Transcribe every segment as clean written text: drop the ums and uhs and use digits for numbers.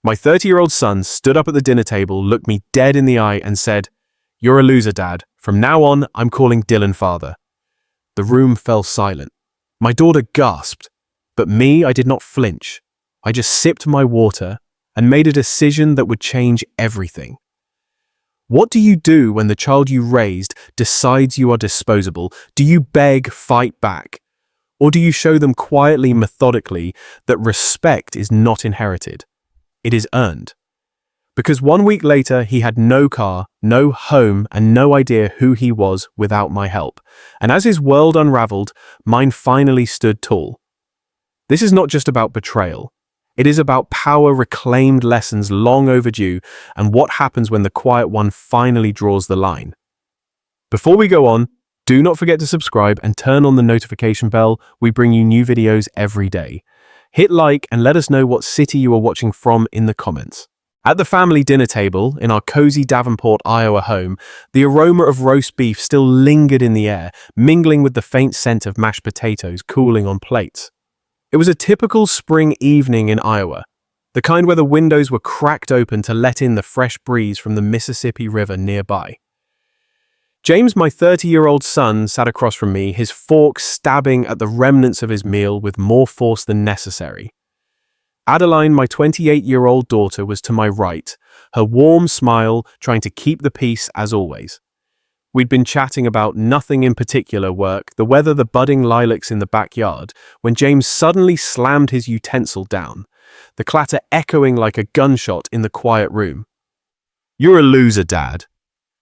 My 30-year-old son stood up at the dinner table, looked me dead in the eye and said, "You're a loser, Dad. From now on, I'm calling Dylan father." The room fell silent. My daughter gasped, but me, I did not flinch. I just sipped my water and made a decision that would change everything. What do you do when the child you raised decides you are disposable? Do you beg, fight back? Or do you show them quietly, methodically, that respect is not inherited? It is earned. Because 1 week later, he had no car, no home, and no idea who he was without my help. And as his world unraveled, mine finally stood tall. This is not just about betrayal. It is about power, reclaimed lessons long overdue, and what happens when the quiet one finally draws the line. Before we go on, do not forget to subscribe and turn on the notification bell. We bring you new videos every day. Hit like and let us know what city you are watching from in the comments. At the family dinner table in our cozy Davenport, Iowa home, the aroma of roast beef still lingered in the air, mingling with the faint scent of mashed potatoes cooling on plates. It was a typical spring evening in Iowa, the kind where the windows were cracked open to let in the fresh breeze from the Mississippi River nearby. James, my 30-year-old son, sat across from me, his fork stabbing at the remnants of his meal with more force than necessary. Adeline, my 28-year-old daughter, was to my right, her warm smile trying to keep the peace as always. We'd been chatting about nothing in particular, work, the weather, the budding lilacs in the backyard, when James suddenly slammed his utensil down, the clatter echoing like a gunshot in the quiet room. "You're a loser, Dad,"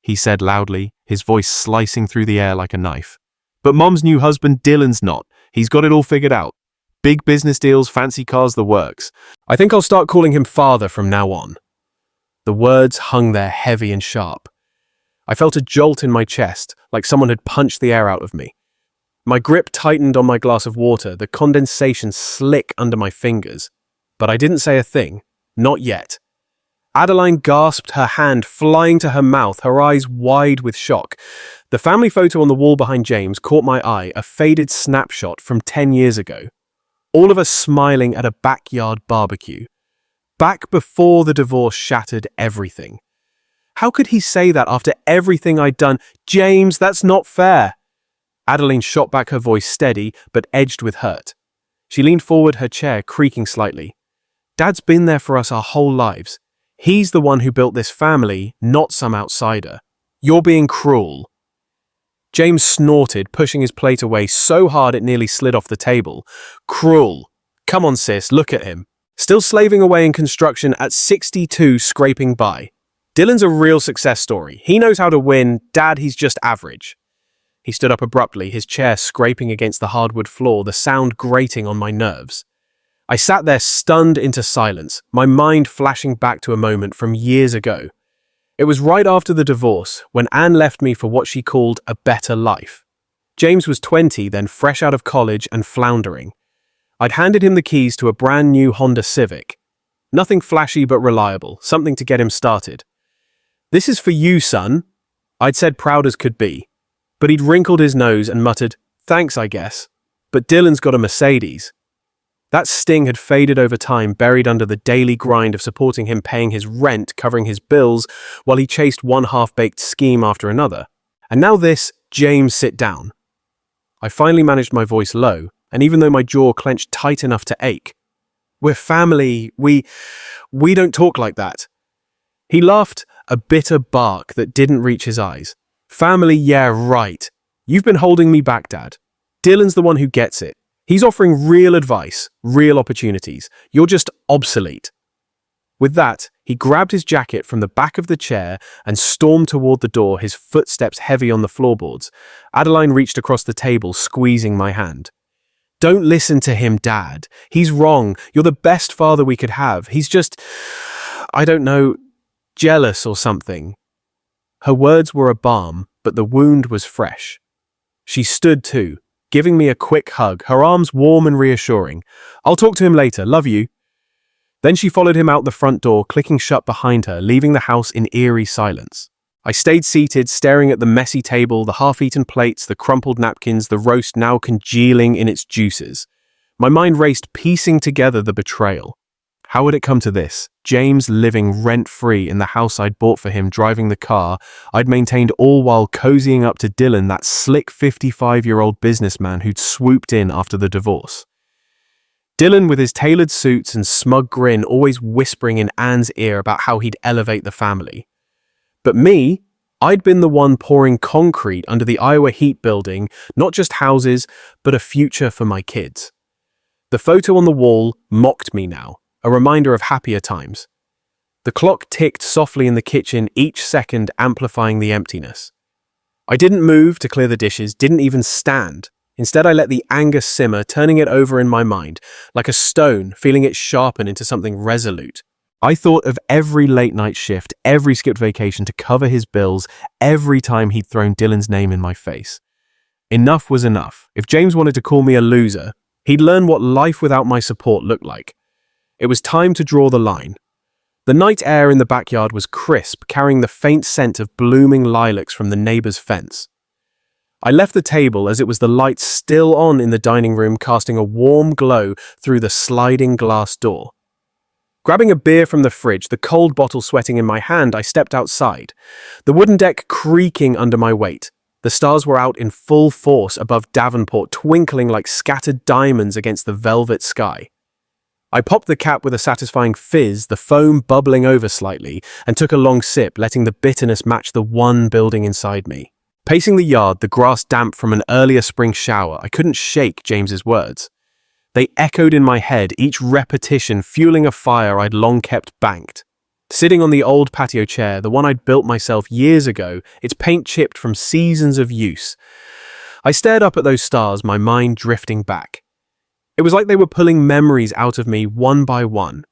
he said loudly, his voice slicing through the air like a knife. "But Mom's new husband, Dylan's not. He's got it all figured out. Big business deals, fancy cars, the works. I think I'll start calling him father from now on." The words hung there heavy and sharp. I felt a jolt in my chest, like someone had punched the air out of me. My grip tightened on my glass of water, the condensation slick under my fingers. But I didn't say a thing. Not yet. Adeline gasped, her hand flying to her mouth, her eyes wide with shock. The family photo on the wall behind James caught my eye, a faded snapshot from 10 years ago. All of us smiling at a backyard barbecue. Back before the divorce shattered everything. How could he say that after everything I'd done? "James, that's not fair." Adeline shot back, her voice steady, but edged with hurt. She leaned forward, her chair creaking slightly. "Dad's been there for us our whole lives. He's the one who built this family, not some outsider. You're being cruel." James snorted, pushing his plate away so hard it nearly slid off the table. "Cruel. Come on, sis, look at him. Still slaving away in construction at 62, scraping by. Dylan's a real success story. He knows how to win. Dad, he's just average." He stood up abruptly, his chair scraping against the hardwood floor, the sound grating on my nerves. I sat there stunned into silence, my mind flashing back to a moment from years ago. It was right after the divorce, when Anne left me for what she called a better life. James was 20, then fresh out of college and floundering. I'd handed him the keys to a brand new Honda Civic. Nothing flashy but reliable, something to get him started. "This is for you, son," I'd said, proud as could be. But he'd wrinkled his nose and muttered, "Thanks, I guess. But Dylan's got a Mercedes." That sting had faded over time, buried under the daily grind of supporting him, paying his rent, covering his bills, while he chased one half-baked scheme after another. And now this, "James, sit down." I finally managed my voice low, and even though my jaw clenched tight enough to ache, "We're family. We don't talk like that." He laughed, a bitter bark that didn't reach his eyes. "Family, yeah, right. You've been holding me back, Dad. Dylan's the one who gets it. He's offering real advice, real opportunities. You're just obsolete." With that, he grabbed his jacket from the back of the chair and stormed toward the door, his footsteps heavy on the floorboards. Adeline reached across the table, squeezing my hand. "Don't listen to him, Dad. He's wrong. You're the best father we could have. He's just, I don't know, jealous or something." Her words were a balm, but the wound was fresh. She stood too, giving me a quick hug, her arms warm and reassuring. "I'll talk to him later, love you." Then she followed him out the front door, clicking shut behind her, leaving the house in eerie silence. I stayed seated, staring at the messy table, the half-eaten plates, the crumpled napkins, the roast now congealing in its juices. My mind raced, piecing together the betrayal. How would it come to this? James living rent-free in the house I'd bought for him, driving the car I'd maintained, all while cozying up to Dylan, that slick 55-year-old businessman who'd swooped in after the divorce. Dylan with his tailored suits and smug grin, always whispering in Anne's ear about how he'd elevate the family. But me, I'd been the one pouring concrete under the Iowa heat, building not just houses, but a future for my kids. The photo on the wall mocked me now, a reminder of happier times. The clock ticked softly in the kitchen, each second amplifying the emptiness. I didn't move to clear the dishes, didn't even stand. Instead, I let the anger simmer, turning it over in my mind, like a stone, feeling it sharpen into something resolute. I thought of every late-night shift, every skipped vacation to cover his bills, every time he'd thrown Dylan's name in my face. Enough was enough. If James wanted to call me a loser, he'd learn what life without my support looked like. It was time to draw the line. The night air in the backyard was crisp, carrying the faint scent of blooming lilacs from the neighbor's fence. I left the table as it was the lights still on in the dining room, casting a warm glow through the sliding glass door. Grabbing a beer from the fridge, the cold bottle sweating in my hand, I stepped outside, the wooden deck creaking under my weight. The stars were out in full force above Davenport, twinkling like scattered diamonds against the velvet sky. I popped the cap with a satisfying fizz, the foam bubbling over slightly, and took a long sip, letting the bitterness match the one building inside me. Pacing the yard, the grass damp from an earlier spring shower, I couldn't shake James's words. They echoed in my head, each repetition fueling a fire I'd long kept banked. Sitting on the old patio chair, the one I'd built myself years ago, its paint chipped from seasons of use, I stared up at those stars, my mind drifting back. It was like they were pulling memories out of me one by one.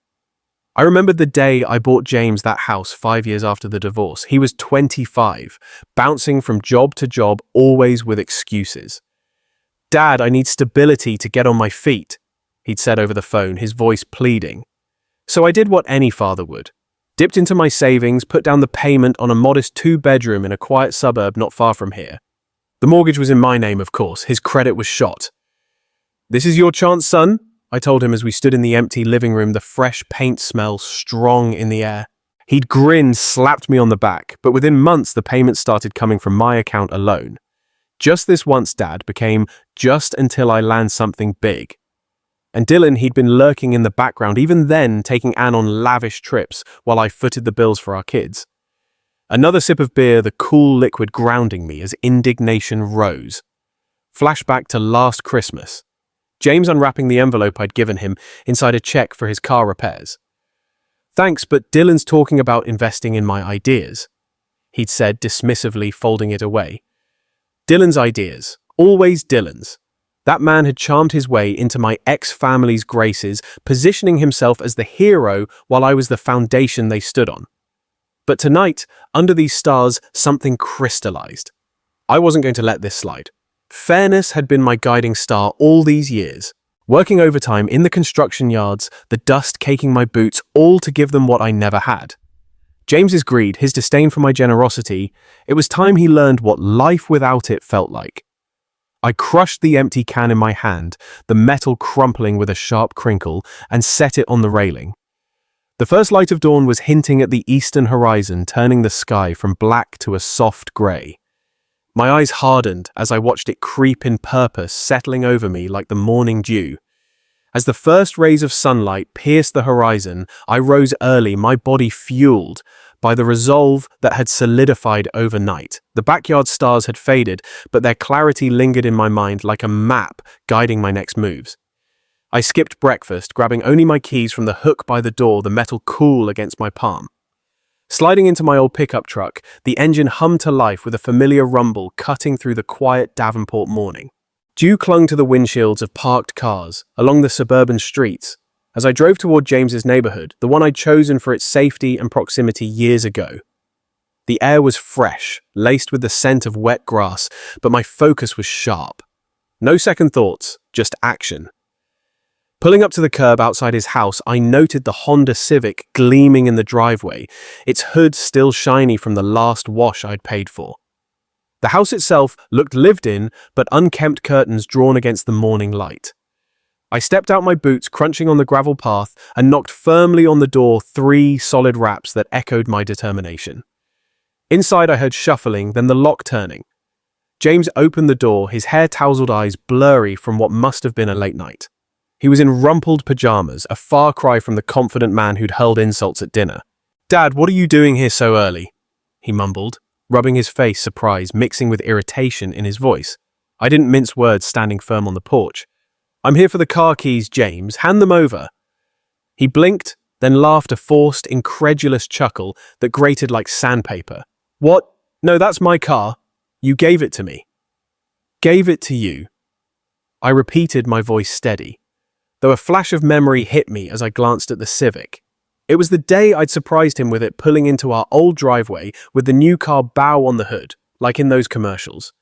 I remembered the day I bought James that house 5 years after the divorce. He was 25, bouncing from job to job, always with excuses. "Dad, I need stability to get on my feet," he'd said over the phone, his voice pleading. So I did what any father would. Dipped into my savings, put down the payment on a modest 2-bedroom in a quiet suburb not far from here. The mortgage was in my name, of course. His credit was shot. "This is your chance, son," I told him as we stood in the empty living room, the fresh paint smell strong in the air. He'd grinned, slapped me on the back, but within months the payments started coming from my account alone. Just this once, Dad, became just until I land something big. And Dylan, he'd been lurking in the background, even then taking Anne on lavish trips while I footed the bills for our kids. Another sip of beer, the cool liquid grounding me as indignation rose. Flashback to last Christmas. James unwrapping the envelope I'd given him, inside a check for his car repairs. "Thanks, but Dylan's talking about investing in my ideas," he'd said, dismissively folding it away. Dylan's ideas. Always Dylan's. That man had charmed his way into my ex-family's graces, positioning himself as the hero while I was the foundation they stood on. But tonight, under these stars, something crystallized. I wasn't going to let this slide. Fairness had been my guiding star all these years. Working overtime in the construction yards, the dust caking my boots, all to give them what I never had. James's greed, his disdain for my generosity, it was time he learned what life without it felt like. I crushed the empty can in my hand, the metal crumpling with a sharp crinkle, and set it on the railing. The first light of dawn was hinting at the eastern horizon, turning the sky from black to a soft grey. My eyes hardened as I watched it creep in purpose, settling over me like the morning dew. As the first rays of sunlight pierced the horizon, I rose early, my body fueled by the resolve that had solidified overnight. The backyard stars had faded, but their clarity lingered in my mind like a map guiding my next moves. I skipped breakfast, grabbing only my keys from the hook by the door, the metal cool against my palm. Sliding into my old pickup truck, the engine hummed to life with a familiar rumble cutting through the quiet Davenport morning. Dew clung to the windshields of parked cars along the suburban streets as I drove toward James's neighborhood, the one I'd chosen for its safety and proximity years ago. The air was fresh, laced with the scent of wet grass, but my focus was sharp. No second thoughts, just action. Pulling up to the curb outside his house, I noted the Honda Civic gleaming in the driveway, its hood still shiny from the last wash I'd paid for. The house itself looked lived in, but unkempt curtains drawn against the morning light. I stepped out my boots, crunching on the gravel path, and knocked firmly on the door 3 solid raps that echoed my determination. Inside I heard shuffling, then the lock turning. James opened the door, his hair-tousled eyes blurry from what must have been a late night. He was in rumpled pajamas, a far cry from the confident man who'd hurled insults at dinner. "Dad, what are you doing here so early?" he mumbled, rubbing his face, surprise mixing with irritation in his voice. I didn't mince words, standing firm on the porch. "I'm here for the car keys, James. Hand them over." He blinked, then laughed a forced, incredulous chuckle that grated like sandpaper. "What? No, that's my car. You gave it to me." "Gave it to you?" I repeated, my voice steady, though a flash of memory hit me as I glanced at the Civic. It was the day I'd surprised him with it pulling into our old driveway with the new car bow on the hood, like in those commercials.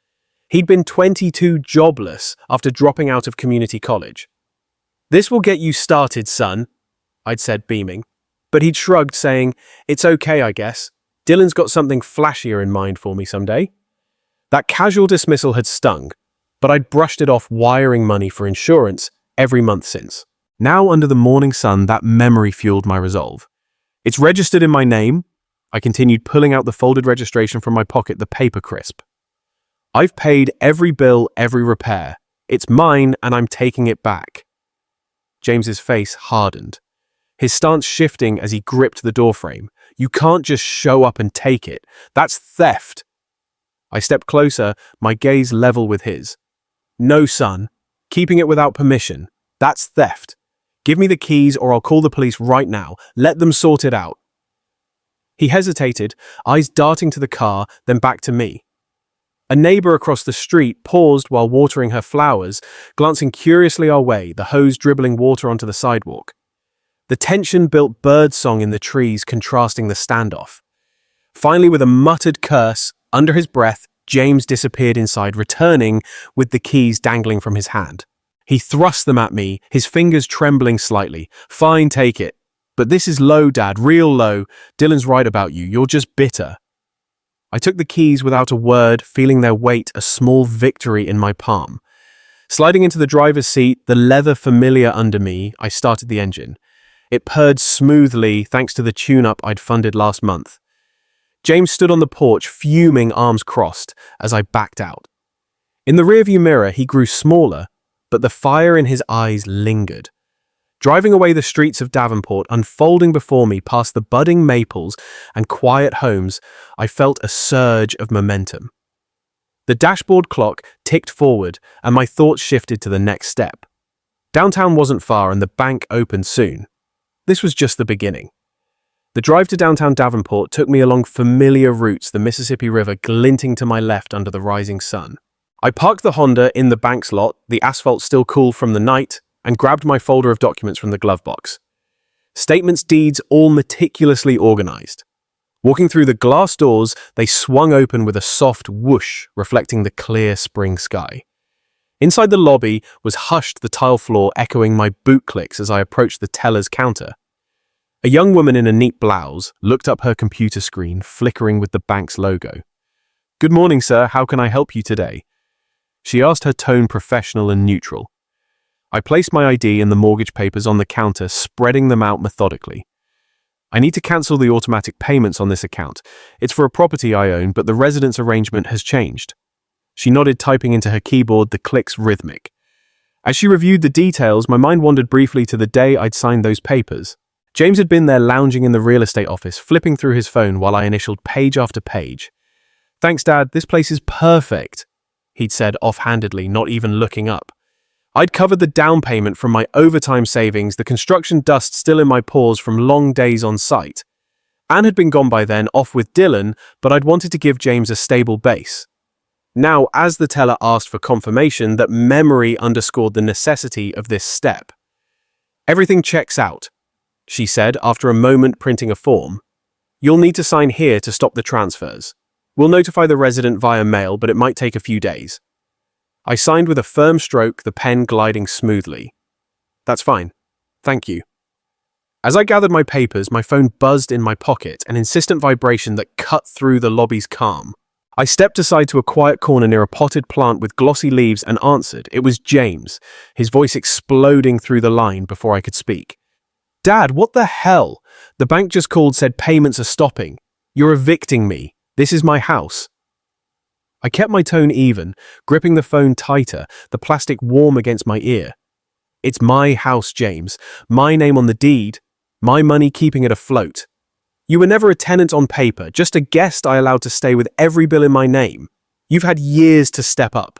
He'd been 22 jobless after dropping out of community college. "This will get you started, son," I'd said, beaming. But he'd shrugged, saying, "It's okay, I guess. Dylan's got something flashier in mind for me someday." That casual dismissal had stung, but I'd brushed it off, wiring money for insurance every month since. Now, under the morning sun, that memory fueled my resolve. "It's registered in my name." I continued, pulling out the folded registration from my pocket, the paper crisp. "I've paid every bill, every repair. It's mine, and I'm taking it back." James's face hardened, his stance shifting as he gripped the doorframe. "You can't just show up and take it. That's theft." I stepped closer, my gaze level with his. "No, son. Keeping it without permission. That's theft. Give me the keys or I'll call the police right now. Let them sort it out." He hesitated, eyes darting to the car, then back to me. A neighbor across the street paused while watering her flowers, glancing curiously our way, the hose dribbling water onto the sidewalk. The tension-built birdsong in the trees contrasting the standoff. Finally, with a muttered curse, under his breath, James disappeared inside, returning with the keys dangling from his hand. He thrust them at me, his fingers trembling slightly. "Fine, take it. But this is low, Dad, real low. Dylan's right about you. You're just bitter." I took the keys without a word, feeling their weight a small victory in my palm. Sliding into the driver's seat, the leather familiar under me, I started the engine. It purred smoothly thanks to the tune-up I'd funded last month. James stood on the porch, fuming, arms crossed, as I backed out. In the rearview mirror, he grew smaller, but the fire in his eyes lingered. Driving away the streets of Davenport, unfolding before me past the budding maples and quiet homes, I felt a surge of momentum. The dashboard clock ticked forward, and my thoughts shifted to the next step. Downtown wasn't far, and the bank opened soon. This was just the beginning. The drive to downtown Davenport took me along familiar routes, the Mississippi River glinting to my left under the rising sun. I parked the Honda in the bank's lot, the asphalt still cool from the night, and grabbed my folder of documents from the glove box. Statements, deeds, all meticulously organized. Walking through the glass doors, they swung open with a soft whoosh, reflecting the clear spring sky. Inside the lobby was hushed, the tile floor echoing my boot clicks as I approached the teller's counter. A young woman in a neat blouse looked up her computer screen, flickering with the bank's logo. "Good morning, sir. How can I help you today?" She asked, her tone professional and neutral. I placed my ID and the mortgage papers on the counter, spreading them out methodically. "I need to cancel the automatic payments on this account. It's for a property I own, but the residence arrangement has changed." She nodded, typing into her keyboard, the clicks rhythmic. As she reviewed the details, my mind wandered briefly to the day I'd signed those papers. James had been there lounging in the real estate office, flipping through his phone while I initialed page after page. "Thanks, Dad. This place is perfect," he'd said offhandedly, not even looking up. I'd covered the down payment from my overtime savings, the construction dust still in my pores from long days on site. Anne had been gone by then, off with Dylan, but I'd wanted to give James a stable base. Now, as the teller asked for confirmation, that memory underscored the necessity of this step. "Everything checks out," she said after a moment printing a form. "You'll need to sign here to stop the transfers. We'll notify the resident via mail, but it might take a few days." I signed with a firm stroke, the pen gliding smoothly. "That's fine. Thank you." As I gathered my papers, my phone buzzed in my pocket, an insistent vibration that cut through the lobby's calm. I stepped aside to a quiet corner near a potted plant with glossy leaves and answered. It was James, his voice exploding through the line before I could speak. Dad, what the hell? The bank just called, said payments are stopping. You're evicting me. This is my house. I kept my tone even, gripping the phone tighter, the plastic warm against my ear. It's my house, James. My name on the deed. My money keeping it afloat. You were never a tenant on paper, just a guest I allowed to stay with every bill in my name. You've had years to step up.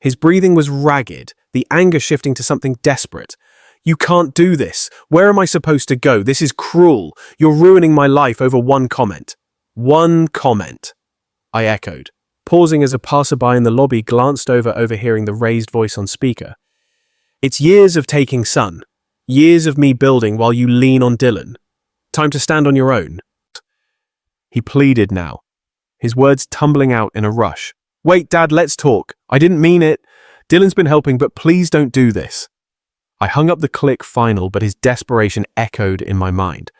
His breathing was ragged, the anger shifting to something desperate. You can't do this. Where am I supposed to go? This is cruel. You're ruining my life over one comment. One comment, I echoed, pausing as a passerby in the lobby glanced over, overhearing the raised voice on speaker. It's years of taking sun, years of me building while you lean on Dylan. Time to stand on your own. He pleaded now, his words tumbling out in a rush. Wait, Dad, let's talk. I didn't mean it. Dylan's been helping, but please don't do this. I hung up the click final, but his desperation echoed in my mind.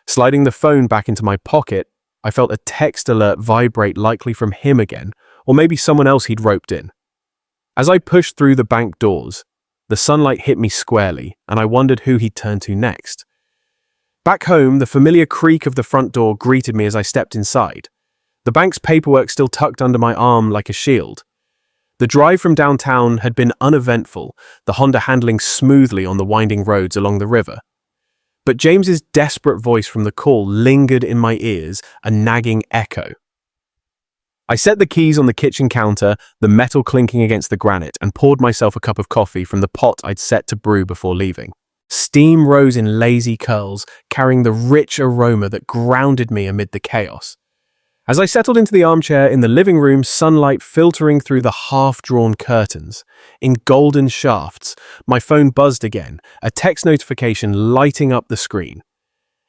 Sliding the phone back into my pocket, I felt a text alert vibrate, likely from him again, or maybe someone else he'd roped in. As I pushed through the bank doors, the sunlight hit me squarely, and I wondered who he'd turn to next. Back home, the familiar creak of the front door greeted me as I stepped inside. The bank's paperwork still tucked under my arm like a shield. The drive from downtown had been uneventful, the Honda handling smoothly on the winding roads along the river. But James's desperate voice from the call lingered in my ears, a nagging echo. I set the keys on the kitchen counter, the metal clinking against the granite, and poured myself a cup of coffee from the pot I'd set to brew before leaving. Steam rose in lazy curls, carrying the rich aroma that grounded me amid the chaos. As I settled into the armchair in the living room, sunlight filtering through the half-drawn curtains. In golden shafts, my phone buzzed again, a text notification lighting up the screen.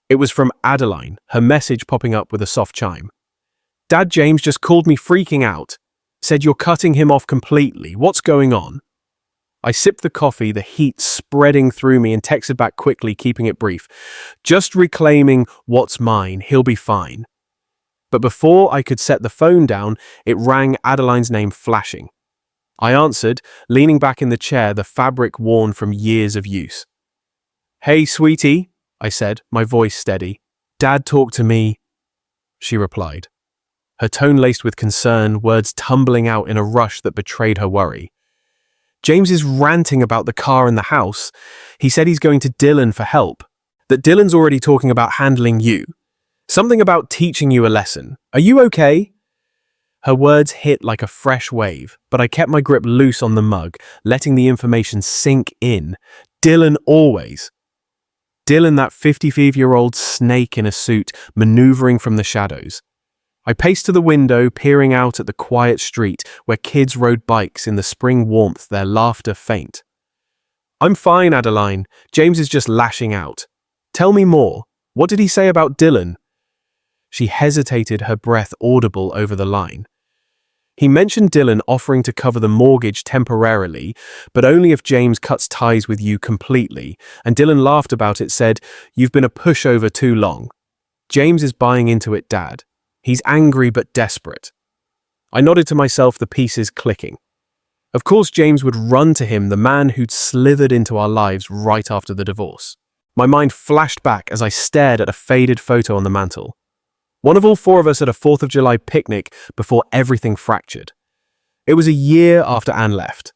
It was from Adeline, her message popping up with a soft chime. Dad, James just called me freaking out. Said you're cutting him off completely. What's going on? I sipped the coffee, the heat spreading through me, and texted back quickly, keeping it brief. Just reclaiming what's mine. He'll be fine. But before I could set the phone down, it rang, Adeline's name flashing. I answered, leaning back in the chair, the fabric worn from years of use. Hey, sweetie, I said, my voice steady. Dad talked to me, she replied. Her tone laced with concern, words tumbling out in a rush that betrayed her worry. James is ranting about the car and the house. He said he's going to Dylan for help. That Dylan's already talking about handling you. Something about teaching you a lesson. Are you okay? Her words hit like a fresh wave, but I kept my grip loose on the mug, letting the information sink in. Dylan always. Dylan, that 55-year-old snake in a suit, maneuvering from the shadows. I paced to the window, peering out at the quiet street where kids rode bikes in the spring warmth, their laughter faint. I'm fine, Adeline. James is just lashing out. Tell me more. What did he say about Dylan? She hesitated, her breath audible over the line. He mentioned Dylan offering to cover the mortgage temporarily, but only if James cuts ties with you completely, and Dylan laughed about it, said, You've been a pushover too long. James is buying into it, Dad. He's angry but desperate. I nodded to myself, the pieces clicking. Of course James would run to him, the man who'd slithered into our lives right after the divorce. My mind flashed back as I stared at a faded photo on the mantel. One of all four of us at a 4th of July picnic before everything fractured. It was a year after Anne left.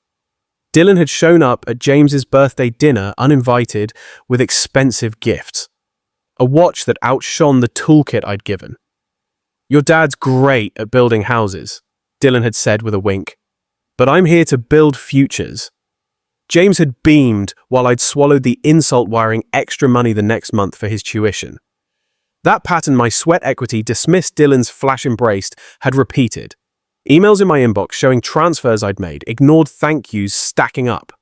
Dylan had shown up at James's birthday dinner uninvited with expensive gifts. A watch that outshone the toolkit I'd given. Your dad's great at building houses, Dylan had said with a wink. But I'm here to build futures. James had beamed while I'd swallowed the insult wiring extra money the next month for his tuition. That pattern my sweat equity dismissed Dylan's flash embraced had repeated. Emails in my inbox showing transfers I'd made, ignored thank yous stacking up.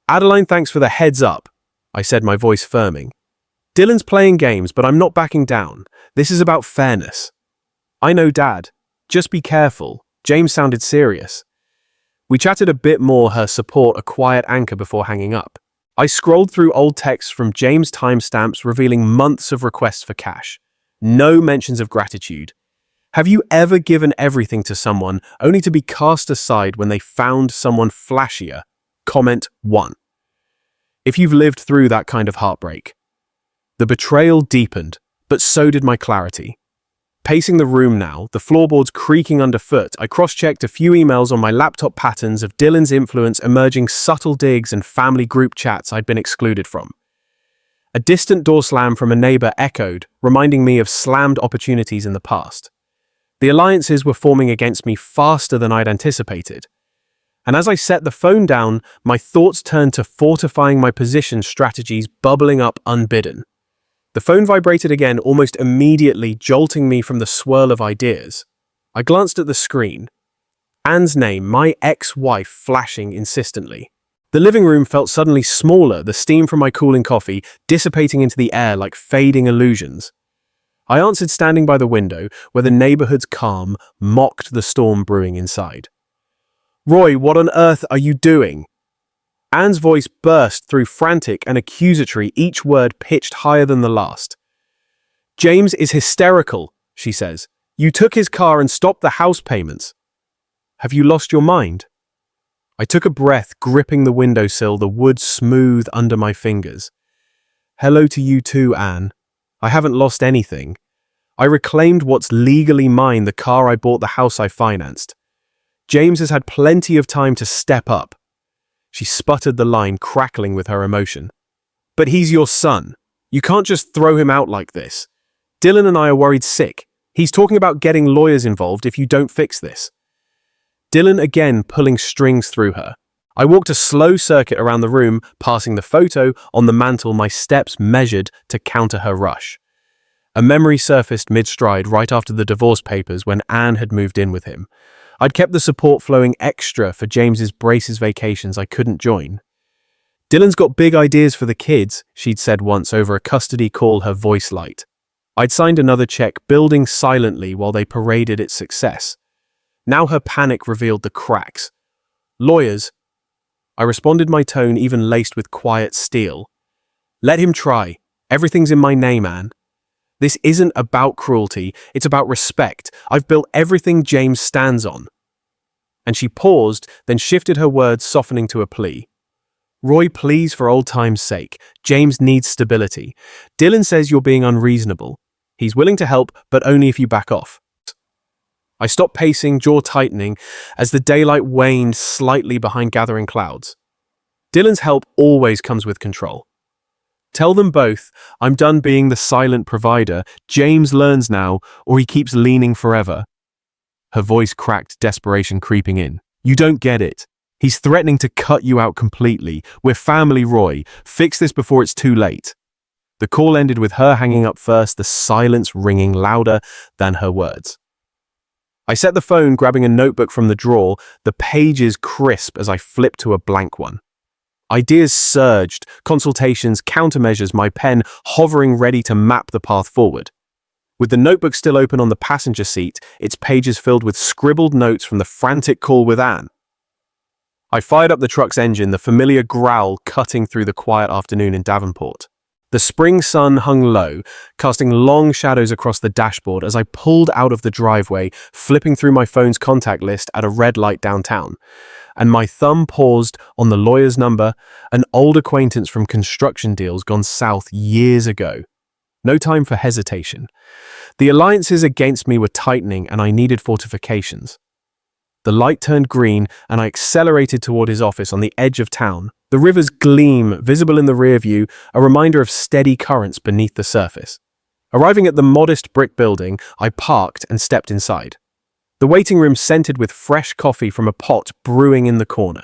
Adeline, thanks for the heads up, I said, my voice firming. Dylan's playing games, but I'm not backing down. This is about fairness. I know, Dad. Just be careful. James sounded serious. We chatted a bit more, her support a quiet anchor before hanging up. I scrolled through old texts from James' timestamps revealing months of requests for cash. No mentions of gratitude. Have you ever given everything to someone only to be cast aside when they found someone flashier? Comment 1. If you've lived through that kind of heartbreak. The betrayal deepened, but so did my clarity. Pacing the room now, the floorboards creaking underfoot, I cross-checked a few emails on my laptop patterns of Dylan's influence emerging subtle digs and family group chats I'd been excluded from. A distant door slam from a neighbor echoed, reminding me of slammed opportunities in the past. The alliances were forming against me faster than I'd anticipated. And as I set the phone down, my thoughts turned to fortifying my position strategies bubbling up unbidden. The phone vibrated again almost immediately, jolting me from the swirl of ideas. I glanced at the screen. Anne's name, my ex-wife, flashing insistently. The living room felt suddenly smaller, the steam from my cooling coffee dissipating into the air like fading illusions. I answered standing by the window, where the neighborhood's calm mocked the storm brewing inside. "Roy, what on earth are you doing?" Anne's voice burst through frantic and accusatory, each word pitched higher than the last. "James is hysterical," she says. "You took his car and stopped the house payments. Have you lost your mind?" I took a breath, gripping the windowsill, the wood smooth under my fingers. "Hello to you too, Anne. I haven't lost anything. I reclaimed what's legally mine, the car I bought, the house I financed. James has had plenty of time to step up." She sputtered the line, crackling with her emotion. "But he's your son. You can't just throw him out like this. Dylan and I are worried sick. He's talking about getting lawyers involved if you don't fix this." Dylan again pulling strings through her. I walked a slow circuit around the room, passing the photo on the mantel, my steps measured to counter her rush. A memory surfaced mid-stride right after the divorce papers when Anne had moved in with him. I'd kept the support flowing extra for James's braces vacations I couldn't join. "Dylan's got big ideas for the kids," she'd said once over a custody call, her voice light. I'd signed another check, building silently while they paraded its success. Now her panic revealed the cracks. "Lawyers?" I responded, my tone even laced with quiet steel. "Let him try. Everything's in my name, Anne. This isn't about cruelty, it's about respect. I've built everything James stands on." And she paused, then shifted her words, softening to a plea. "Roy, please, for old time's sake. James needs stability. Dylan says you're being unreasonable. He's willing to help, but only if you back off." I stopped pacing, jaw tightening, as the daylight waned slightly behind gathering clouds. Dylan's help always comes with control. "Tell them both, I'm done being the silent provider. James learns now, or he keeps leaning forever." Her voice cracked, desperation creeping in. "You don't get it. He's threatening to cut you out completely. We're family, Roy. Fix this before it's too late." The call ended with her hanging up first, the silence ringing louder than her words. I set the phone, grabbing a notebook from the drawer, the pages crisp as I flipped to a blank one. Ideas surged, consultations, countermeasures, my pen hovering ready to map the path forward. With the notebook still open on the passenger seat, its pages filled with scribbled notes from the frantic call with Anne. I fired up the truck's engine, the familiar growl cutting through the quiet afternoon in Davenport. The spring sun hung low, casting long shadows across the dashboard as I pulled out of the driveway, flipping through my phone's contact list at a red light downtown. And my thumb paused on the lawyer's number, an old acquaintance from construction deals gone south years ago. No time for hesitation. The alliances against me were tightening and I needed fortifications. The light turned green and I accelerated toward his office on the edge of town. The river's gleam, visible in the rear view, a reminder of steady currents beneath the surface. Arriving at the modest brick building, I parked and stepped inside. The waiting room scented with fresh coffee from a pot brewing in the corner.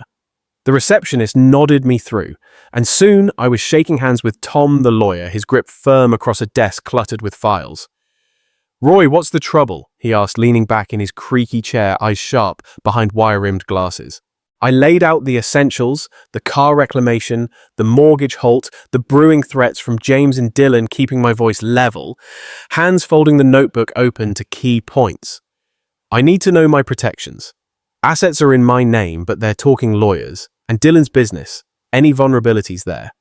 The receptionist nodded me through, and soon I was shaking hands with Tom, the lawyer, his grip firm across a desk cluttered with files. "Roy, what's the trouble?" he asked, leaning back in his creaky chair, eyes sharp behind wire-rimmed glasses. I laid out the essentials, the car reclamation, the mortgage halt, the brewing threats from James and Dylan, keeping my voice level, hands folding the notebook open to key points. "I need to know my protections. Assets are in my name, but they're talking lawyers. And Dylan's business. Any vulnerabilities there?"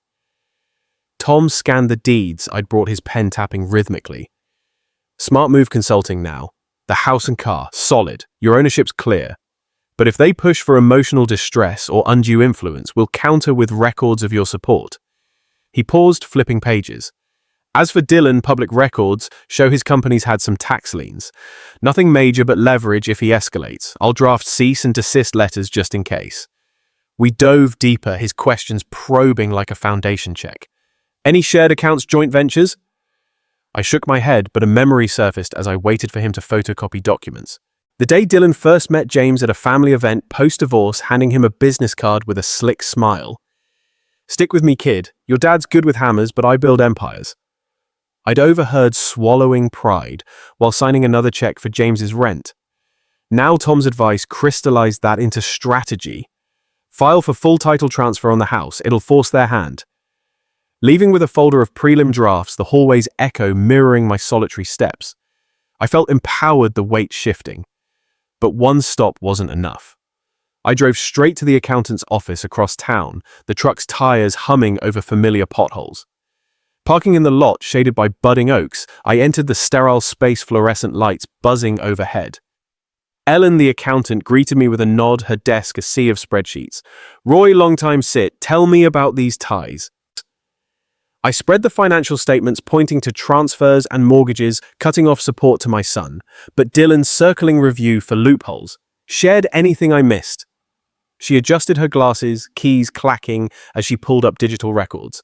Tom scanned the deeds I'd brought, his pen tapping rhythmically. "Smart move consulting now. The house and car, solid. Your ownership's clear. But if they push for emotional distress or undue influence, we'll counter with records of your support. He paused, flipping pages. As for Dylan, public records show his company's had some tax liens. Nothing major but leverage if he escalates. I'll draft cease and desist letters just in case. We dove deeper, his questions probing like a foundation check. Any shared accounts, joint ventures? I shook my head, but a memory surfaced as I waited for him to photocopy documents. The day Dylan first met James at a family event post-divorce, handing him a business card with a slick smile. Stick with me, kid. Your dad's good with hammers, but I build empires. I'd overheard swallowing pride while signing another check for James's rent. Now Tom's advice crystallized that into strategy. File for full title transfer on the house. It'll force their hand. Leaving with a folder of prelim drafts, the hallway's echo mirroring my solitary steps. I felt empowered, the weight shifting. But one stop wasn't enough. I drove straight to the accountant's office across town, the truck's tires humming over familiar potholes. Parking in the lot shaded by budding oaks, I entered the sterile space, fluorescent lights buzzing overhead. Ellen, the accountant, greeted me with a nod, her desk a sea of spreadsheets. Roy, long time sit, tell me about these ties. I spread the financial statements pointing to transfers and mortgages, cutting off support to my son, but Dylan, circling review for loopholes, shared anything I missed. She adjusted her glasses, keys clacking as she pulled up digital records.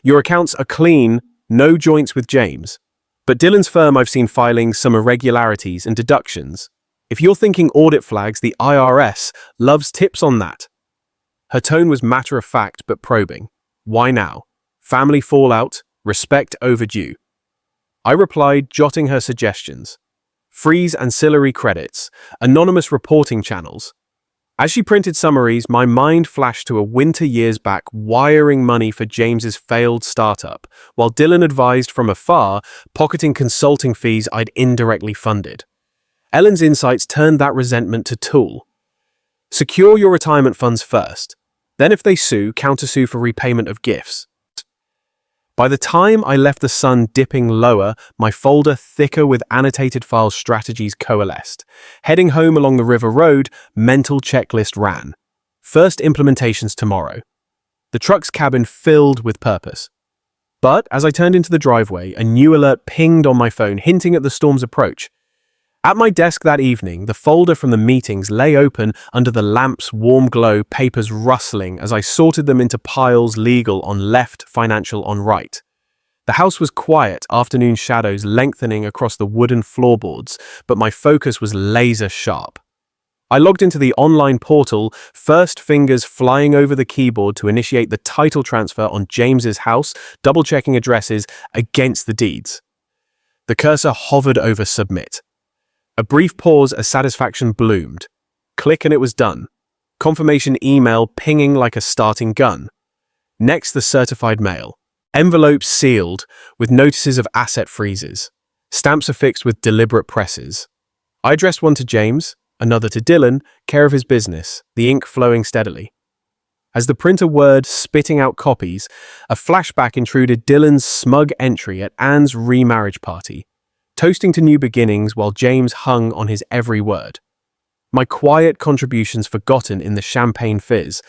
Your accounts are clean, no joints with James. But Dylan's firm, I've seen filings, some irregularities and deductions. If you're thinking audit flags, the IRS loves tips on that. Her tone was matter-of-fact but probing. Why now? Family fallout, respect overdue. I replied, jotting her suggestions. Freeze ancillary credits, anonymous reporting channels. As she printed summaries, my mind flashed to a winter years back, wiring money for James's failed startup, while Dylan advised from afar, pocketing consulting fees I'd indirectly funded. Ellen's insights turned that resentment to tool. Secure your retirement funds first. Then if they sue, countersue for repayment of gifts. By the time I left the sun dipping lower, my folder thicker with annotated file strategies coalesced. Heading home along the river road, mental checklist ran. First implementations tomorrow. The truck's cabin filled with purpose. But as I turned into the driveway, a new alert pinged on my phone, hinting at the storm's approach. At my desk that evening, the folder from the meetings lay open under the lamp's warm glow, papers rustling as I sorted them into piles, legal on left, financial on right. The house was quiet, afternoon shadows lengthening across the wooden floorboards, but my focus was laser sharp. I logged into the online portal, first fingers flying over the keyboard to initiate the title transfer on James's house, double-checking addresses against the deeds. The cursor hovered over submit. A brief pause as satisfaction bloomed. Click and it was done. Confirmation email pinging like a starting gun. Next, the certified mail. Envelopes sealed with notices of asset freezes. Stamps affixed with deliberate presses. I addressed one to James, another to Dylan, care of his business, the ink flowing steadily. As the printer whirred, spitting out copies, a flashback intruded Dylan's smug entry at Anne's remarriage party, toasting to new beginnings while James hung on his every word. My quiet contributions forgotten in the champagne fizz.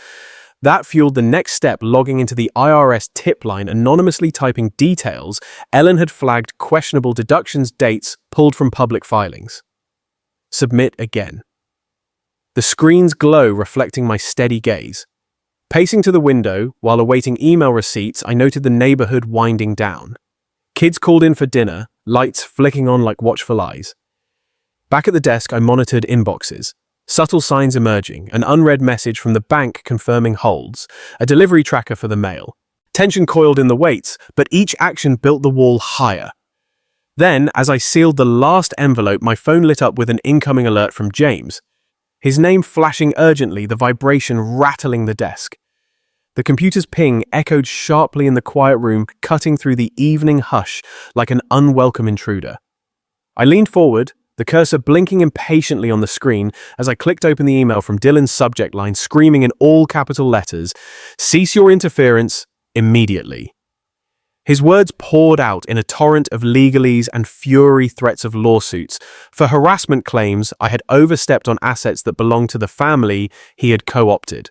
That fueled the next step, logging into the IRS tip line, anonymously typing details. Ellen had flagged questionable deductions dates pulled from public filings. Submit again. The screen's glow reflecting my steady gaze. Pacing to the window, while awaiting email receipts, I noted the neighborhood winding down. Kids called in for dinner, lights flicking on like watchful eyes. Back at the desk, I monitored inboxes. Subtle signs emerging, an unread message from the bank confirming holds, a delivery tracker for the mail. Tension coiled in the weights, but each action built the wall higher. Then, as I sealed the last envelope, my phone lit up with an incoming alert from James. His name flashing urgently, the vibration rattling the desk. The computer's ping echoed sharply in the quiet room, cutting through the evening hush like an unwelcome intruder. I leaned forward, the cursor blinking impatiently on the screen as I clicked open the email from Dylan's subject line, screaming in all capital letters, "Cease your interference immediately." His words poured out in a torrent of legalese and fury threats of lawsuits for harassment claims I had overstepped on assets that belonged to the family he had co-opted.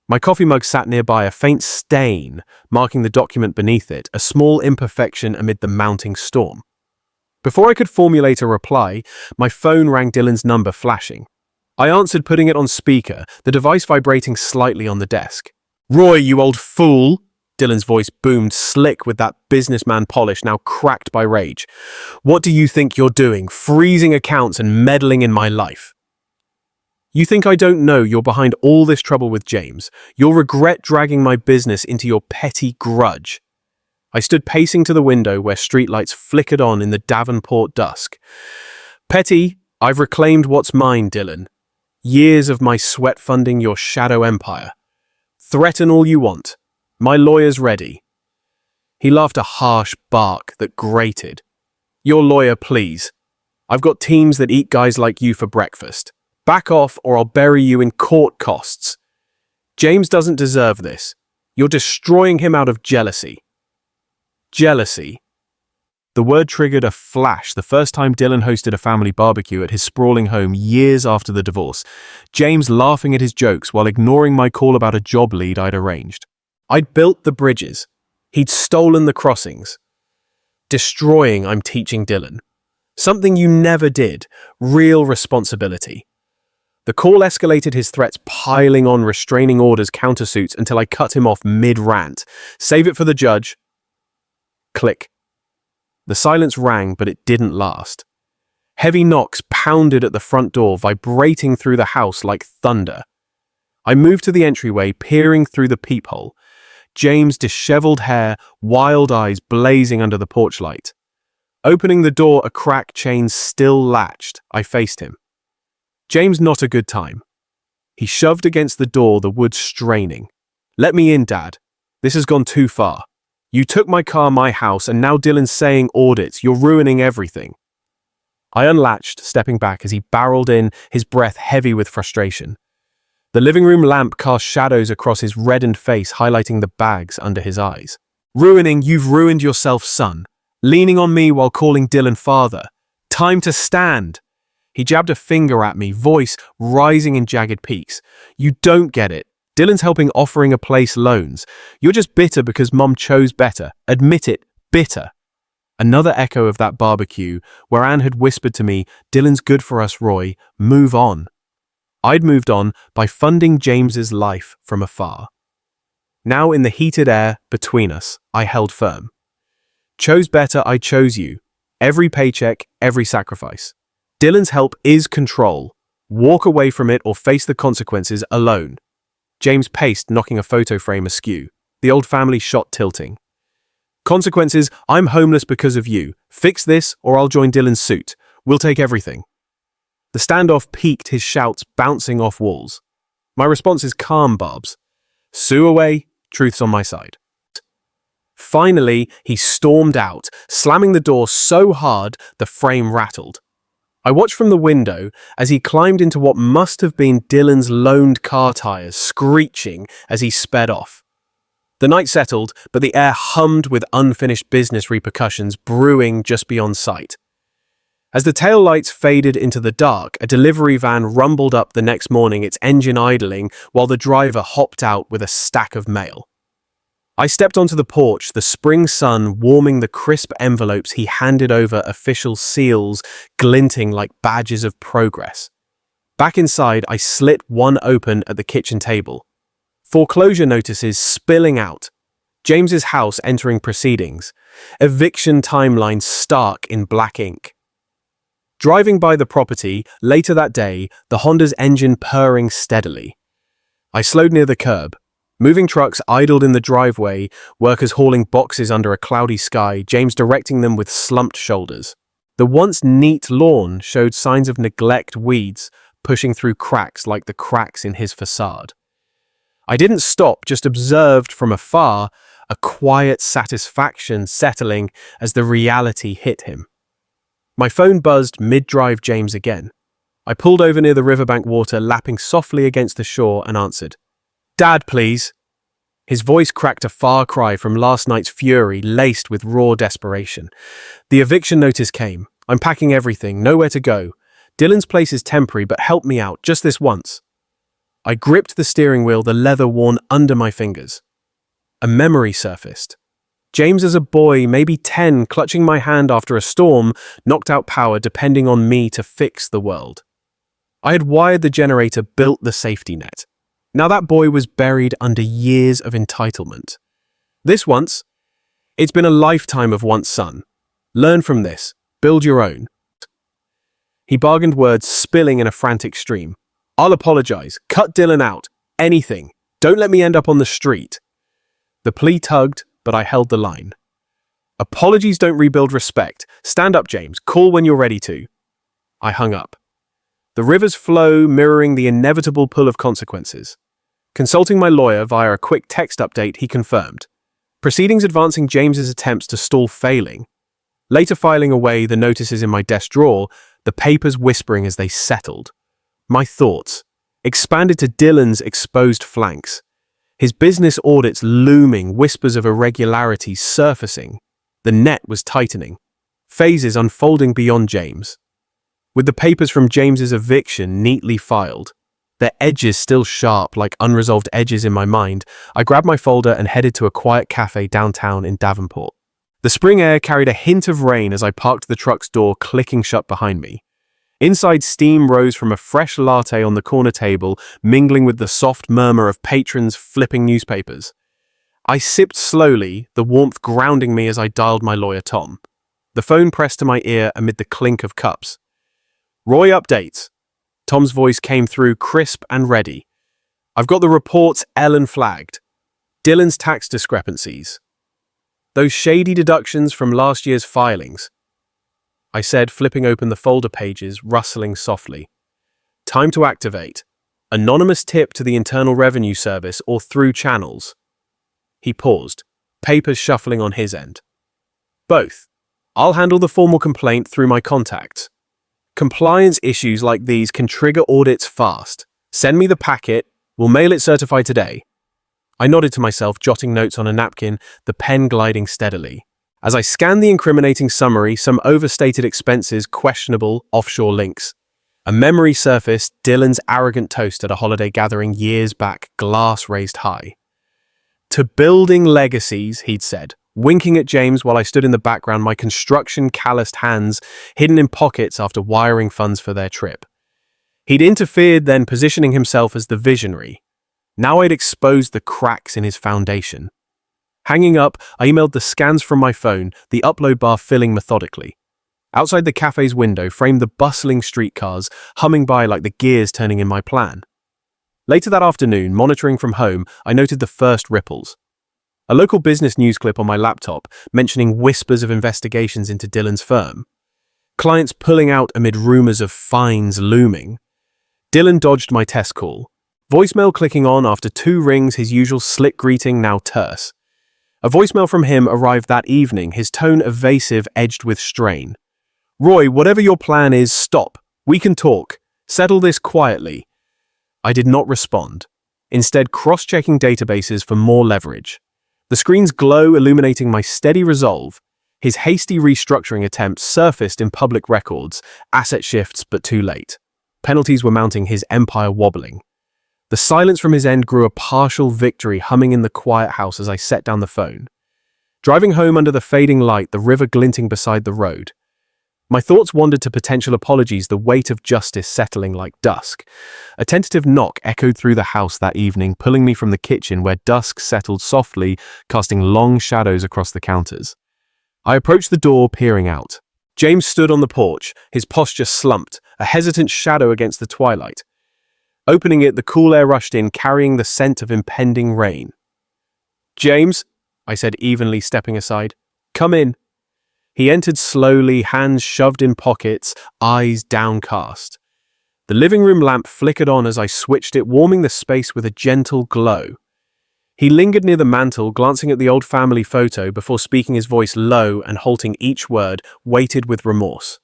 My coffee mug sat nearby, a faint stain marking the document beneath it, a small imperfection amid the mounting storm. Before I could formulate a reply, my phone rang, Dylan's number flashing. I answered, putting it on speaker, the device vibrating slightly on the desk. "Roy, you old fool!" Dylan's voice boomed, slick with that businessman polish now cracked by rage. "What do you think you're doing, freezing accounts and meddling in my life? You think I don't know you're behind all this trouble with James? You'll regret dragging my business into your petty grudge." I stood pacing to the window where streetlights flickered on in the Davenport dusk. "Petty, I've reclaimed what's mine, Dylan. Years of my sweat funding your shadow empire. Threaten all you want. My lawyer's ready." He laughed, a harsh bark that grated. "Your lawyer, please. I've got teams that eat guys like you for breakfast. Back off or I'll bury you in court costs. James doesn't deserve this. You're destroying him out of jealousy." Jealousy. The word triggered a flash the first time Dylan hosted a family barbecue at his sprawling home years after the divorce, James laughing at his jokes while ignoring my call about a job lead I'd arranged. I'd built the bridges. He'd stolen the crossings. Destroying, I'm teaching Dylan. Something you never did. Real responsibility. The call escalated, his threats piling on, restraining orders, countersuits, until I cut him off mid-rant. "Save it for the judge." Click. The silence rang, but it didn't last. Heavy knocks pounded at the front door, vibrating through the house like thunder. I moved to the entryway, peering through the peephole. James' disheveled hair, wild eyes blazing under the porch light. Opening the door, a crack chain still latched, I faced him. "James, not a good time." He shoved against the door, the wood straining. "Let me in, Dad. This has gone too far. You took my car, my house, and now Dylan's saying audits. You're ruining everything." I unlatched, stepping back as he barreled in, his breath heavy with frustration. The living room lamp cast shadows across his reddened face, highlighting the bags under his eyes. "Ruining? You've ruined yourself, son. Leaning on me while calling Dylan father. Time to stand." He jabbed a finger at me, voice rising in jagged peaks. "You don't get it. Dylan's helping, offering a place loans. You're just bitter because Mom chose better. Admit it, bitter." Another echo of that barbecue, where Anne had whispered to me, "Dylan's good for us, Roy. Move on." I'd moved on by funding James's life from afar. Now in the heated air between us, I held firm. Chose better, I chose you. Every paycheck, every sacrifice. Dylan's help is control. Walk away from it or face the consequences alone. James paced, knocking a photo frame askew, the old family shot tilting. "Consequences, I'm homeless because of you. Fix this or I'll join Dylan's suit. We'll take everything." The standoff peaked, his shouts bouncing off walls. My response is calm, Barbs. Sue away, truth's on my side. Finally, he stormed out, slamming the door so hard the frame rattled. I watched from the window as he climbed into what must have been Dylan's loaned car tires, screeching as he sped off. The night settled, but the air hummed with unfinished business repercussions brewing just beyond sight. As the taillights faded into the dark, a delivery van rumbled up the next morning, its engine idling while the driver hopped out with a stack of mail. I stepped onto the porch, the spring sun warming the crisp envelopes he handed over, official seals glinting like badges of progress. Back inside, I slit one open at the kitchen table. Foreclosure notices spilling out. James's house entering proceedings. Eviction timeline stark in black ink. Driving by the property, later that day, the Honda's engine purring steadily. I slowed near the curb. Moving trucks idled in the driveway, workers hauling boxes under a cloudy sky, James directing them with slumped shoulders. The once neat lawn showed signs of neglect, weeds pushing through cracks like the cracks in his facade. I didn't stop, just observed from afar, a quiet satisfaction settling as the reality hit him. My phone buzzed mid-drive, James again. I pulled over near the riverbank water, lapping softly against the shore, and answered. "Dad, please." His voice cracked a far cry from last night's fury, laced with raw desperation. The eviction notice came. I'm packing everything, nowhere to go. Dylan's place is temporary, but help me out, just this once. I gripped the steering wheel, the leather worn under my fingers. A memory surfaced. James as a boy, maybe 10, clutching my hand after a storm, knocked out power, depending on me to fix the world. I had wired the generator, built the safety net. Now that boy was buried under years of entitlement. This once, it's been a lifetime of once son. Learn from this. Build your own. He bargained words, spilling in a frantic stream. I'll apologize. Cut Dylan out. Anything. Don't let me end up on the street. The plea tugged, but I held the line. Apologies don't rebuild respect. Stand up, James. Call when you're ready to. I hung up. The river's flow mirroring the inevitable pull of consequences. Consulting my lawyer via a quick text update, he confirmed. Proceedings advancing James's attempts to stall failing. Later filing away the notices in my desk drawer, the papers whispering as they settled. My thoughts expanded to Dylan's exposed flanks. His business audits looming, whispers of irregularities surfacing. The net was tightening. Phases unfolding beyond James. With the papers from James's eviction neatly filed, their edges still sharp like unresolved edges in my mind, I grabbed my folder and headed to a quiet cafe downtown in Davenport. The spring air carried a hint of rain as I parked the truck's door, clicking shut behind me. Inside, steam rose from a fresh latte on the corner table, mingling with the soft murmur of patrons flipping newspapers. I sipped slowly, the warmth grounding me as I dialed my lawyer, Tom. The phone pressed to my ear amid the clink of cups. Roy updates. Tom's voice came through crisp and ready. I've got the reports Ellen flagged. Dylan's tax discrepancies. Those shady deductions from last year's filings. I said, flipping open the folder pages, rustling softly. Time to activate. Anonymous tip to the Internal Revenue Service or through channels. He paused, papers shuffling on his end. Both. I'll handle the formal complaint through my contacts. Compliance issues like these can trigger audits fast. Send me the packet. We'll mail it certified today. I nodded to myself, jotting notes on a napkin, the pen gliding steadily. As I scanned the incriminating summary, some overstated expenses, questionable offshore links. A memory surfaced, Dylan's arrogant toast at a holiday gathering years back, glass raised high. To building legacies, he'd said, winking at James while I stood in the background, my construction-calloused hands hidden in pockets after wiring funds for their trip. He'd interfered then, positioning himself as the visionary. Now I'd exposed the cracks in his foundation. Hanging up, I emailed the scans from my phone, the upload bar filling methodically. Outside the cafe's window framed the bustling streetcars, humming by like the gears turning in my plan. Later that afternoon, monitoring from home, I noted the first ripples. A local business news clip on my laptop mentioning whispers of investigations into Dylan's firm. Clients pulling out amid rumors of fines looming. Dylan dodged my test call. Voicemail clicking on after 2 rings, his usual slick greeting now terse. A voicemail from him arrived that evening, his tone evasive, edged with strain. Roy, whatever your plan is, stop. We can talk. Settle this quietly. I did not respond, instead cross-checking databases for more leverage. The screen's glow illuminating my steady resolve. His hasty restructuring attempts surfaced in public records, asset shifts but too late. Penalties were mounting, his empire wobbling. The silence from his end grew a partial victory humming in the quiet house as I set down the phone. Driving home under the fading light, the river glinting beside the road. My thoughts wandered to potential apologies, the weight of justice settling like dusk. A tentative knock echoed through the house that evening, pulling me from the kitchen where dusk settled softly, casting long shadows across the counters. I approached the door, peering out. James stood on the porch, his posture slumped, a hesitant shadow against the twilight. Opening it, the cool air rushed in, carrying the scent of impending rain. James, I said evenly, stepping aside. Come in. He entered slowly, hands shoved in pockets, eyes downcast. The living room lamp flickered on as I switched it, warming the space with a gentle glow. He lingered near the mantel, glancing at the old family photo before speaking, his voice low and halting each word, weighted with remorse.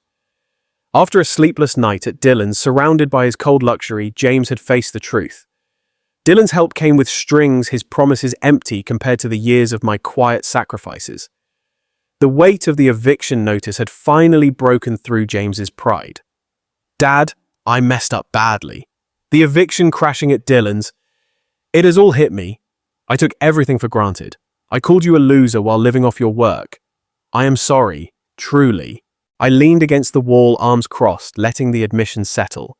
After a sleepless night at Dylan's, surrounded by his cold luxury, James had faced the truth. Dylan's help came with strings, his promises empty compared to the years of my quiet sacrifices. The weight of the eviction notice had finally broken through James's pride. Dad, I messed up badly. The eviction crashing at Dylan's. It has all hit me. I took everything for granted. I called you a loser while living off your work. I am sorry, truly. I leaned against the wall, arms crossed, letting the admission settle.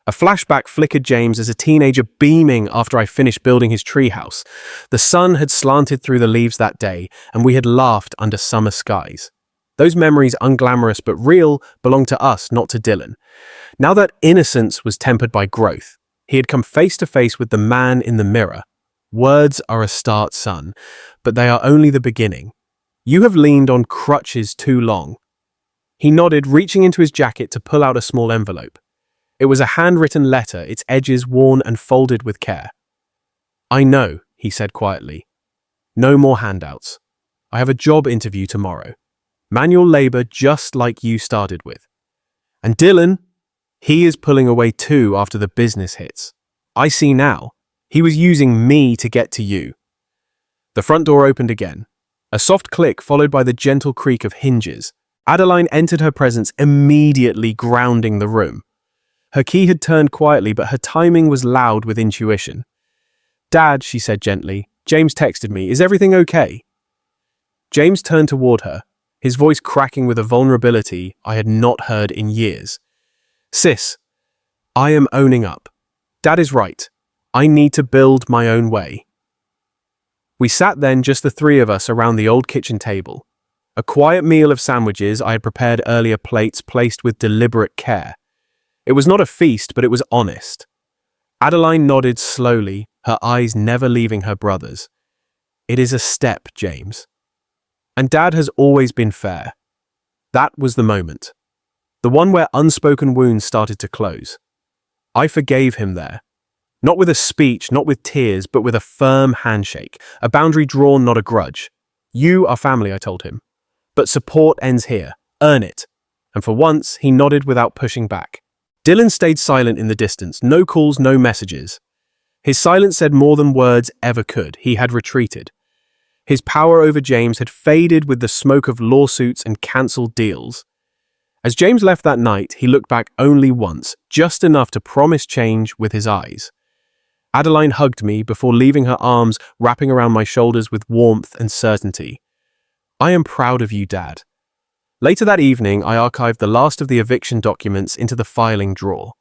A flashback flickered James as a teenager beaming after I finished building his treehouse. The sun had slanted through the leaves that day, and we had laughed under summer skies. Those memories, unglamorous but real, belonged to us, not to Dylan. Now that innocence was tempered by growth, he had come face to face with the man in the mirror. Words are a start, son, but they are only the beginning. You have leaned on crutches too long. He nodded, reaching into his jacket to pull out a small envelope. It was a handwritten letter, its edges worn and folded with care. I know, he said quietly. No more handouts. I have a job interview tomorrow. Manual labor just like you started with. And Dylan, he is pulling away too after the business hits. I see now. He was using me to get to you. The front door opened again. A soft click followed by the gentle creak of hinges. Adeline entered her presence, immediately grounding the room. Her key had turned quietly, but her timing was loud with intuition. Dad, she said gently, James texted me. Is everything okay? James turned toward her, his voice cracking with a vulnerability I had not heard in years. Sis, I am owning up. Dad is right. I need to build my own way. We sat then, just the three of us, around the old kitchen table. A quiet meal of sandwiches I had prepared earlier, plates placed with deliberate care. It was not a feast, but it was honest. Adeline nodded slowly, her eyes never leaving her brother's. It is a step, James. And Dad has always been fair. That was the moment. The one where unspoken wounds started to close. I forgave him there. Not with a speech, not with tears, but with a firm handshake. A boundary drawn, not a grudge. You are family, I told him. But support ends here. Earn it. And for once, he nodded without pushing back. Dylan stayed silent in the distance. No calls, no messages. His silence said more than words ever could. He had retreated. His power over James had faded with the smoke of lawsuits and cancelled deals. As James left that night, he looked back only once, just enough to promise change with his eyes. Adeline hugged me before leaving her arms wrapping around my shoulders with warmth and certainty. I am proud of you, Dad. Later that evening, I archived the last of the eviction documents into the filing drawer.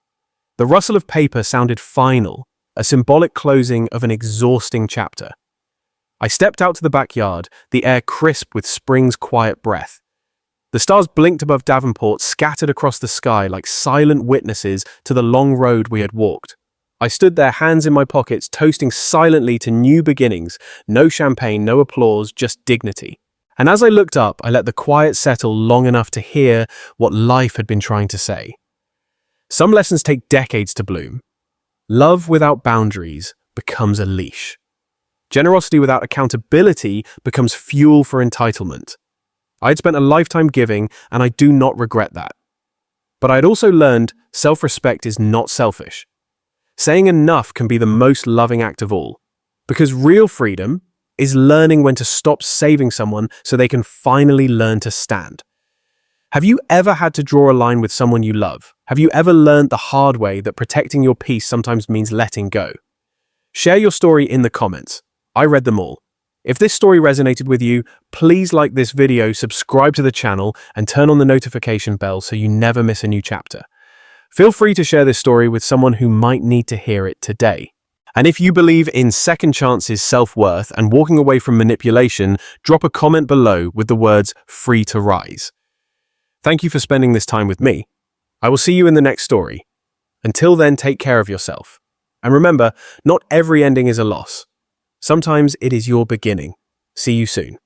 The rustle of paper sounded final, a symbolic closing of an exhausting chapter. I stepped out to the backyard, the air crisp with spring's quiet breath. The stars blinked above Davenport, scattered across the sky like silent witnesses to the long road we had walked. I stood there, hands in my pockets, toasting silently to new beginnings. No champagne, no applause, just dignity. And as I looked up, I let the quiet settle long enough to hear what life had been trying to say. Some lessons take decades to bloom. Love without boundaries becomes a leash. Generosity without accountability becomes fuel for entitlement. I had spent a lifetime giving, and I do not regret that. But I had also learned self-respect is not selfish. Saying enough can be the most loving act of all, because real freedom is learning when to stop saving someone so they can finally learn to stand. Have you ever had to draw a line with someone you love? Have you ever learned the hard way that protecting your peace sometimes means letting go? Share your story in the comments. I read them all. If this story resonated with you, please like this video, subscribe to the channel, and turn on the notification bell so you never miss a new chapter. Feel free to share this story with someone who might need to hear it today. And if you believe in second chances, self-worth, and walking away from manipulation, drop a comment below with the words "free to rise." Thank you for spending this time with me. I will see you in the next story. Until then, take care of yourself. And remember, not every ending is a loss. Sometimes it is your beginning. See you soon.